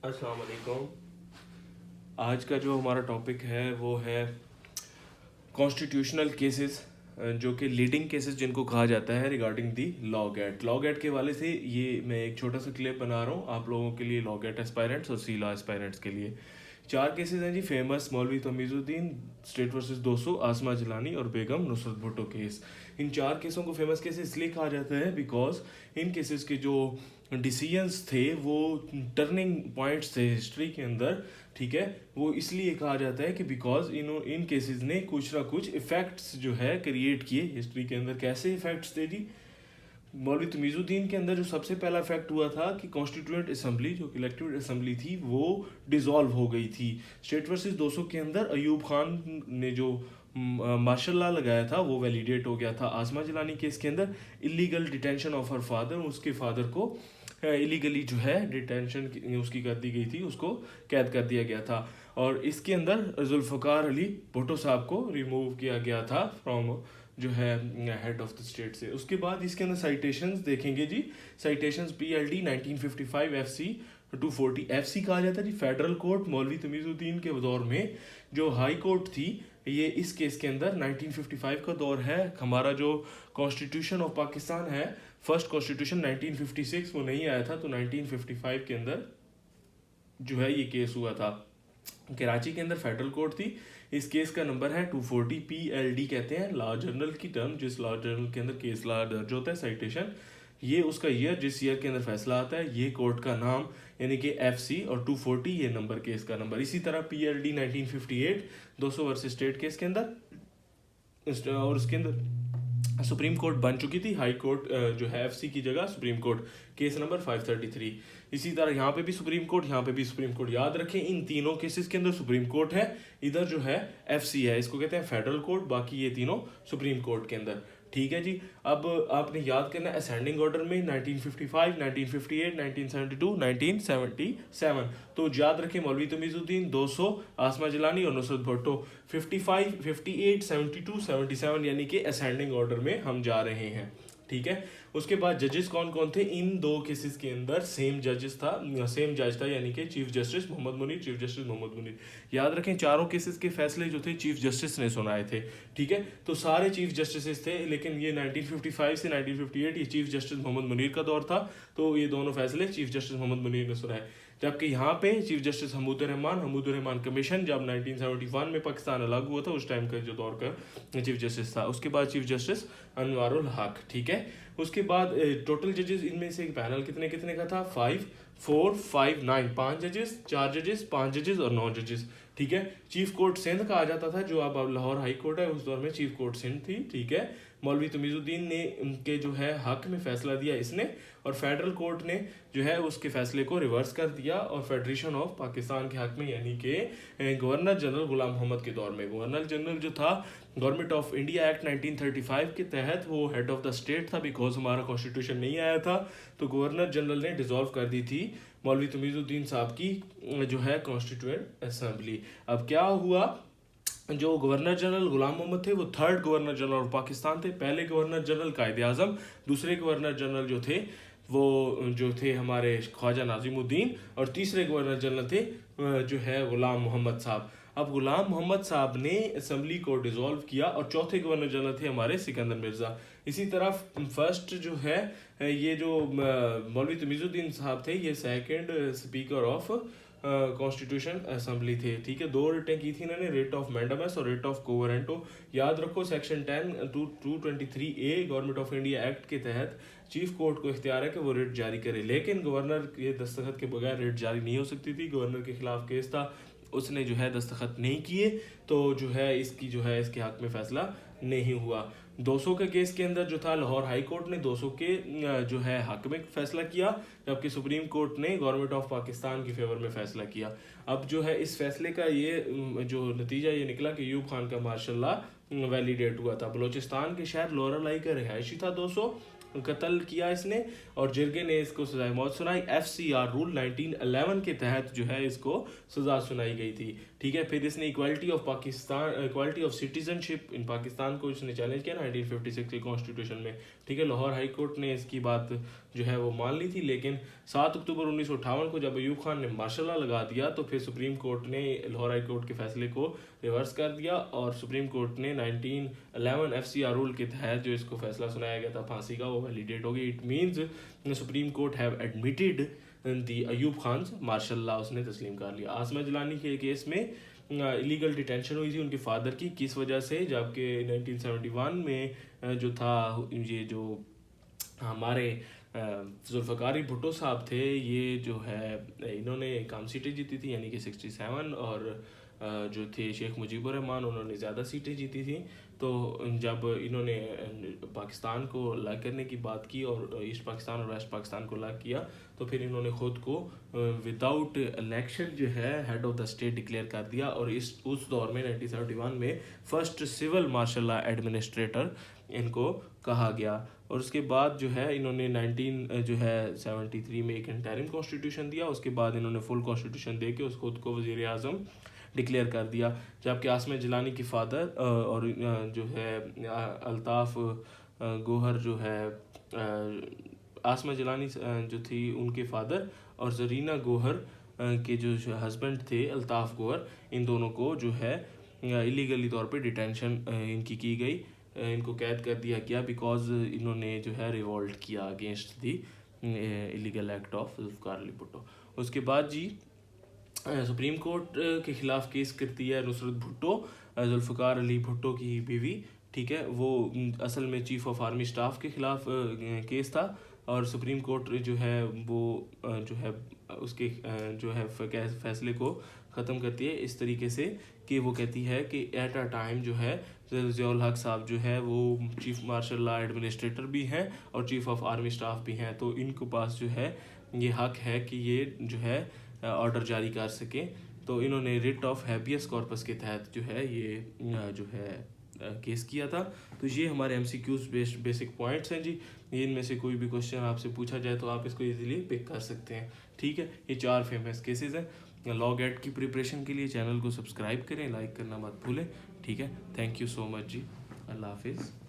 अस्सलाम वालेकुम। आज का जो हमारा टॉपिक है वो है कॉन्स्टिट्यूशनल केसेस, जो कि लीडिंग केसेस जिनको कहा जाता है regarding the law gate. Law gate के वाले से ये मैं एक छोटा सा क्लिप बना रहा हूँ आप लोगों के लिए, लॉ गेट एस्पायरेंट्स और सी लॉ एस्पायरेंट्स के लिए। 4 केसेस हैं जी फेमस, मौलवी तमीज़ुद्दीन, स्टेट वर्सेस 200, आसमा जिलानी और बेगम नुसरत भुट्टो केस। इन 4 केसों को फेमस केसेस इसलिए कहा जाता है बिकॉज इन केसेस के जो डिसीजंस थे वो टर्निंग पॉइंट्स थे हिस्ट्री के अंदर। ठीक है, वो इसलिए कहा जाता है कि बिकॉज इन केसेस ने कुछ ना कुछ इफेक्ट्स जो है क्रिएट किए हिस्ट्री के अंदर। कैसे इफेक्ट्स थे जी? मौलवी तमीज़ुद्दीन के अंदर जो सबसे पहला इफेक्ट हुआ था कि कॉन्स्टिट्यूएंट असेंबली, जो इलेक्टेड असेंबली थी, वो डिसॉल्व हो गई थी। स्टेट वर्सेस 200 के अंदर अयूब खान ने जो मार्शल लॉ लगाया था वो वैलिडेट हो गया था। आसमा जिलानी केस के अंदर illegal detention of her father, उसके फादर को इलीगली जो है डिटेंशन उसकी कर दी गई थी, उसको कैद कर दिया गया था। और इसके अंदर जुल्फ़िकार अली भुट्टो साहब को रिमूव किया गया था फ्रॉम जो है हेड ऑफ द स्टेट से। उसके बाद इसके अंदर साइटेशंस देखेंगे जी। साइटेशंस PLD 1955 FC 240 FC कहा जाता है जी फेडरल कोर्ट। मौलवी तमीज़ुद्दीन के दौर में जो हाई कोर्ट थी, ये इस केस के अंदर 1955 का दौर है। हमारा जो कॉन्स्टिट्यूशन ऑफ पाकिस्तान है, फर्स्ट कॉन्स्टिट्यूशन 1956 वो नहीं आया था, तो 1955 के अंदर जो है ये केस हुआ था। कराची के अंदर फेडरल कोर्ट थी। इस केस का नंबर है 240। PLD कहते हैं लॉ जर्नल की टर्म, जिस लॉ जर्नल के अंदर केस लॉ दर्ज होता है, साइटेशन ये उसका ईयर, जिस ईयर के अंदर फैसला आता है, ये कोर्ट का नाम, यानी कि FC, और 240 ये नंबर, केस का नंबर। इसी तरह PLD 1958 200 वर्सेस स्टेट केस के अंदर, और उसके अंदर सुप्रीम कोर्ट बन चुकी थी, हाई कोर्ट जो है FC की जगह सुप्रीम कोर्ट, केस नंबर 533। इसी तरह यहाँ पे भी सुप्रीम कोर्ट, यहाँ पे भी सुप्रीम कोर्ट। याद रखें इन तीनों केसेस के अंदर सुप्रीम कोर्ट है, इधर जो है FC है, इसको कहते हैं फेडरल कोर्ट, बाकी ये तीनों सुप्रीम कोर्ट के अंदर। ठीक है जी। अब आपने याद करना है असेंडिंग ऑर्डर में 1955, 1958, 1972, 1977। तो याद रखें मौलवी तमीज़ुद्दीन, 200, आसमा जिलानी और नुसरत भुट्टो। 55, 58, 72, 77 यानी कि असेंडिंग ऑर्डर में हम जा रहे हैं। ठीक है। उसके बाद जजेस कौन कौन थे इन 2 केसेस के अंदर? सेम जज था, यानी कि chief justice Mohammad Munir, chief justice Mohammad Munir. याद रखें चारों केसेस के फैसले जो थे चीफ जस्टिस ने सुनाए थे। ठीक है, तो सारे चीफ जस्टिस थे, लेकिन ये 1955 से 1958 ये चीफ जस्टिस मोहम्मद मुनीर का दौर था, तो ये दोनों फैसले चीफ जस्टिस मोहम्मद मुनीर ने सुनाए। जबकि यहाँ पे chief justice Hamoodur Rahman commission, जब 1971 में पाकिस्तान अलग हुआ था, उस टाइम का जो दौर का चीफ जस्टिस था। उसके बाद चीफ जस्टिस अनवारुल हक। ठीक है। उसके बाद टोटल जजेस इनमें से पैनल कितने कितने का था? 5, 4, 5, 9, 5 जजेस, 4 जजेस, 5 जजेस और 9 जजेस। ठीक है। चीफ कोर्ट सिंध कहा जाता था, जो अब लाहौर हाई कोर्ट है, उस दौर में चीफ कोर्ट सिंध थी। ठीक है। मौलवी तमीज़ुद्दीन ने उनके जो है हक में फैसला दिया इसने, और फेडरल कोर्ट ने जो है उसके फैसले को रिवर्स कर दिया और फेडरेशन ऑफ पाकिस्तान के हक में, यानी कि गवर्नर जनरल गुलाम मोहम्मद के दौर में, गवर्नर जनरल जो था गवर्नमेंट ऑफ इंडिया एक्ट 1935 के तहत वो हेड ऑफ द स्टेट था, बिकॉज हमारा कॉन्स्टिट्यूशन नहीं आया था, तो गवर्नर जनरल ने डिसॉल्व कर दी थी मौलवी तमीज़ुद्दीन साहब की जो है कॉन्स्टिट्यूएंट असेंबली। अब क्या हुआ, जो गवर्नर जनरल गुलाम मोहम्मद थे वो third governor general of Pakistan थे। पहले गवर्नर जनरल कायद आज़म, दूसरे गवर्नर जनरल जो थे हमारे ख्वाजा नाजिमुद्दीन, और तीसरे गवर्नर जनरल थे जो है गुलाम मोहम्मद साहब। अब गुलाम मोहम्मद साहब ने असेंबली को डिसॉल्व किया, और चौथे गवर्नर जनरल थे हमारे सिकंदर मिर्ज़ा। इसी तरह फर्स्ट जो है ये जो मौलवी तमीज़ुद्दीन साहब थे, ये second speaker of constitution assembly थे। ठीक है। 2 रिटें की थी इन्होंने, रिट ऑफ मैंडामस और रिट ऑफ कोवरेंटो। याद रखो section 223A government of India act के तहत चीफ कोर्ट को इख्तियार है कि वो रिट जारी करे, लेकिन गवर्नर के दस्तखत के बगैर रिट जारी नहीं हो सकती थी। गवर्नर के खिलाफ केस था, उसने जो है दस्तखत नहीं किए, तो जो है इसके हक में फैसला नहीं हुआ। 200 के केस के अंदर जो था लाहौर हाई कोर्ट ने 200 के जो है हक में फैसला किया, जबकि सुप्रीम कोर्ट ने गवर्नमेंट ऑफ पाकिस्तान की फेवर में फैसला किया। अब जो है इस फैसले का ये जो नतीजा ये निकला कि अयूब खान का मार्शल लॉ वैलिडेट हुआ था। बलोचिस्तान के शहर लोरालाई का रिहायशी था 200, कत्ल किया इसने, और जिरगे ने इसको सजाए मौत सुनाई। FCR रूल 1911 के तहत जो है इसको सजा सुनाई गई थी। ठीक है। फिर इसने equality of citizenship in Pakistan को इसने चैलेंज किया 1956 के कॉन्स्टिट्यूशन में, ठीक है। लाहौर हाई कोर्ट ने इसकी बात जो है वो मान ली थी, लेकिन 7 अक्टूबर 1958 को जब अयूब खान ने मार्शल लॉ लगा दिया तो फिर सुप्रीम कोर्ट ने लाहौर हाई कोर्ट के फैसले को रिवर्स कर दिया और सुप्रीम कोर्ट ने 1911 FCR रूल के तहत जो इसको फैसला सुनाया गया था फांसी का, वो वैलिडेट हो गई। It means supreme court have admitted the Ayub Khan martial law उसने तस्लीम कर लिया। आसमा जिलानी के केस में इलीगल डिटेंशन हुई थी उनके फादर की, किस वजह से, जबकि 1971 में जो था ये जो हमारे जुल्फ़िकार भुट्टो साहब थे, ये जो है इन्होंने कम सीटें जीती थी यानी कि 67, और जो थे शेख मुजीबुर रहमान उन्होंने ज़्यादा सीटें जीती थी। तो जब इन्होंने पाकिस्तान को अलग करने की बात की और ईस्ट पाकिस्तान और वेस्ट पाकिस्तान को अलग किया, तो फिर इन्होंने ख़ुद को विदाउट इलेक्शन जो है head of the state declare कर दिया और उस दौर में 1971 में first civil martial law administrator इनको कहा गया। और उसके बाद जो है इन्होंने 1973 में एक इंटरिम कॉन्स्टिट्यूशन दिया, उसके बाद इन्होंने फुल कॉन्स्टिट्यूशन दे के उस खुद को वज़ीर आज़म डिक्लेयर कर दिया। जबकि आसमा जिलानी की फ़ादर और जो है अल्ताफ़ गोहर जो है आसमा जिलानी जो थी उनके फादर और जरीना गोहर के जो हस्बैंड थे अल्ताफ़ गोहर, इन दोनों को जो है इलीगली तौर पे डिटेंशन इनकी की गई, इनको कैद कर दिया गया बिकॉज इन्होंने जो है रिवॉल्ट किया against the illegal act of Zulfikar Ali Bhutto. उसके बाद जी सुप्रीम कोर्ट के ख़िलाफ़ केस करती है नुसरत भुट्टो, जुल्फ़िकार अली भुट्टो की बीवी, ठीक है। वो असल में चीफ़ ऑफ आर्मी स्टाफ के ख़िलाफ़ केस था और सुप्रीम कोर्ट जो है वो जो है उसके जो है फैसले को ख़त्म करती है इस तरीके से कि वो कहती है कि एट अ टाइम जो है ज़ियाउल हक साहब जो है वो चीफ़ मार्शल लॉ एडमिनिस्ट्रेटर भी हैं और चीफ़ ऑफ आर्मी स्टाफ भी हैं, तो इनके पास जो है ये हक है कि ये जो है ऑर्डर जारी कर सकें। तो इन्होंने रिट ऑफ हैबियस कॉर्पस के तहत जो है ये जो है केस किया था। तो ये हमारे MCQs बेसिक पॉइंट्स हैं जी। इनमें से कोई भी क्वेश्चन आपसे पूछा जाए तो आप इसको इजीली पिक कर सकते हैं, ठीक है। ये 4 फेमस केसेस हैं। लॉ गेट की प्रिपरेशन के लिए चैनल को सब्सक्राइब करें, लाइक करना मत भूलें, ठीक है। थैंक यू सो मच जी, अल्लाह हाफिज़।